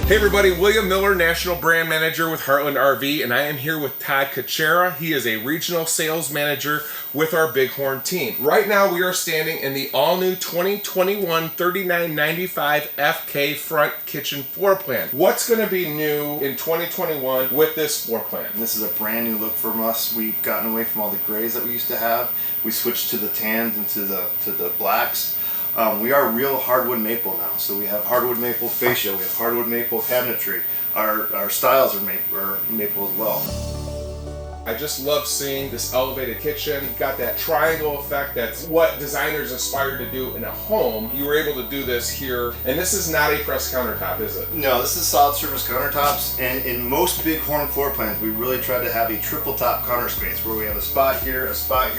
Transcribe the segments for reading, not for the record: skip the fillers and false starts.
Hey everybody, William Miller, National Brand Manager with Heartland RV, and I am here with Todd Kuchera. He is a Regional Sales Manager with our Bighorn team. Right now we are standing in the all-new 2021 3995 FK front kitchen floor plan. What's going to be new in 2021 with this floor plan? This is a brand new look from us. We've gotten away from all the grays that we used to have. We switched to the tans and to the blacks. We are real hardwood maple now, so we have hardwood maple fascia, we have hardwood maple cabinetry. Our styles are maple as well. I just love seeing this elevated kitchen. You've got that triangle effect. That's what designers aspire to do in a home. You were able to do this here, and this is not a pressed countertop, is it? No, this is solid surface countertops, and in most Bighorn floor plans, we really try to have a triple top counter space where we have a spot here, and a spot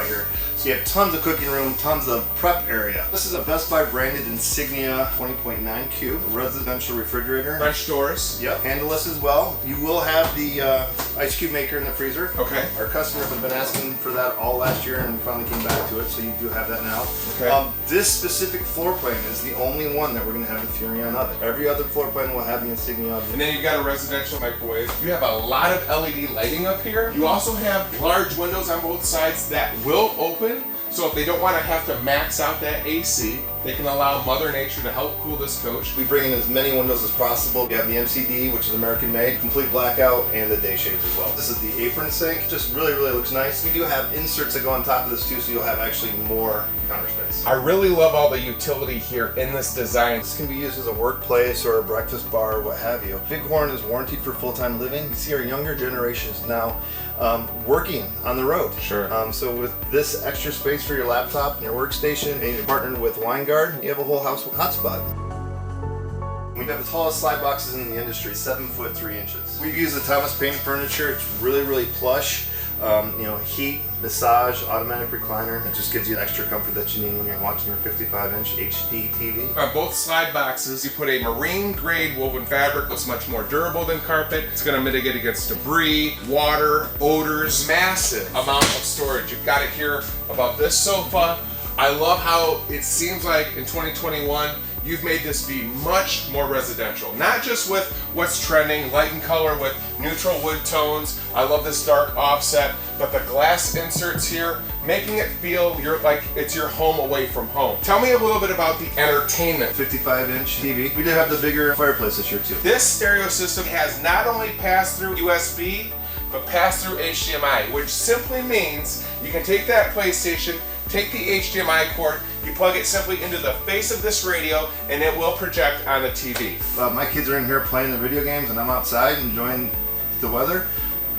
here. So you have tons of cooking room, tons of prep area. This is a Best Buy branded Insignia 20.9 cube residential refrigerator. French doors. Yep, handleless as well. You will have the ice cube maker in the freezer. Okay. Our customers have been asking for that all last year, and we finally came back to it, so you do have that now. Okay. This specific floor plan is the only one that we're going to have the Furrion oven. Every other floor plan will have the Insignia oven. And then you've got a residential microwave. You have a lot of LED lighting up here. You also have large windows on both sides that will open. So if they don't want to have to max out that AC, they can allow Mother Nature to help cool this coach. We bring in as many windows as possible. We have the MCD, which is American made, complete blackout, and the day shades as well. This is the apron sink. Just really looks nice. We do have inserts that go on top of this too, so you'll have actually more counter space. I really love all the utility here in this design. This can be used as a workplace or a breakfast bar or what have you. Bighorn is warranted for full-time living. You see our younger generations now working on the road. Sure. So with this extra space for your laptop and your workstation, and you're partnered with Winegard, you have a whole house hotspot. We have the tallest slide boxes in the industry, 7 foot 3 inches. We use the Thomas Paine furniture. It's really plush. Heat, massage, automatic recliner. It just gives you the extra comfort that you need when you're watching your 55-inch HD TV. On both slide boxes, you put a marine-grade woven fabric that's much more durable than carpet. It's going to mitigate against debris, water, odors. Massive amount of storage. You've got to hear about this sofa. I love how it seems like in 2021, you've made this be much more residential. Not just with what's trending, light and color with neutral wood tones. I love this dark offset, but the glass inserts here, making it feel like it's your home away from home. Tell me a little bit about the entertainment. 55-inch TV. We did have the bigger fireplace this year too. This stereo system has not only pass-through USB, but pass-through HDMI, which simply means you can take that PlayStation, take the HDMI cord, you plug it simply into the face of this radio, and it will project on the TV. My kids are in here playing the video games, and I'm outside enjoying the weather.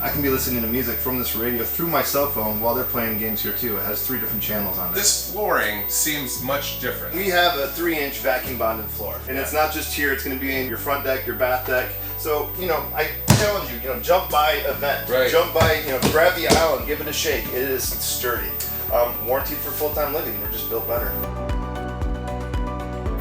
I can be listening to music from this radio through my cell phone while they're playing games here too. It has 3 different channels on it. This flooring seems much different. We have a 3-inch vacuum bonded floor, and it's not just here. It's going to be in your front deck, your bath deck. So, I challenge you, jump by a vent. Right. Jump by, grab the aisle and give it a shake. It is sturdy. Warranty for full-time living. We're just built better.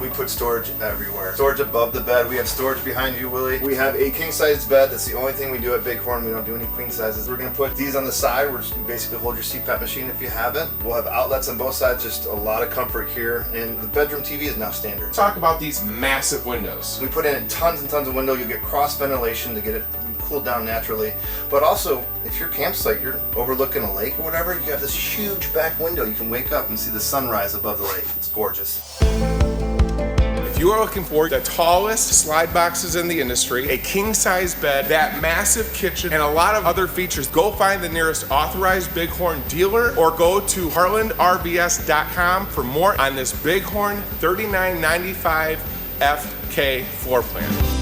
We put storage everywhere. Storage above the bed. We have storage behind you, Willie. We have a king-size bed. That's the only thing we do at Bighorn. We don't do any queen sizes. We're going to put these on the side where you basically hold your CPAP machine if you have it. We'll have outlets on both sides. Just a lot of comfort here. And the bedroom TV is now standard. Talk about these massive windows. We put in tons and tons of window. You'll get cross ventilation to get it cooled down naturally. But also, if your campsite, you're overlooking a lake or whatever, you have this huge back window. You can wake up and see the sunrise above the lake. It's gorgeous. If you are looking for the tallest slide boxes in the industry, a king-size bed, that massive kitchen, and a lot of other features, go find the nearest authorized Bighorn dealer or go to heartlandrvs.com for more on this Bighorn 3995 FK floor plan.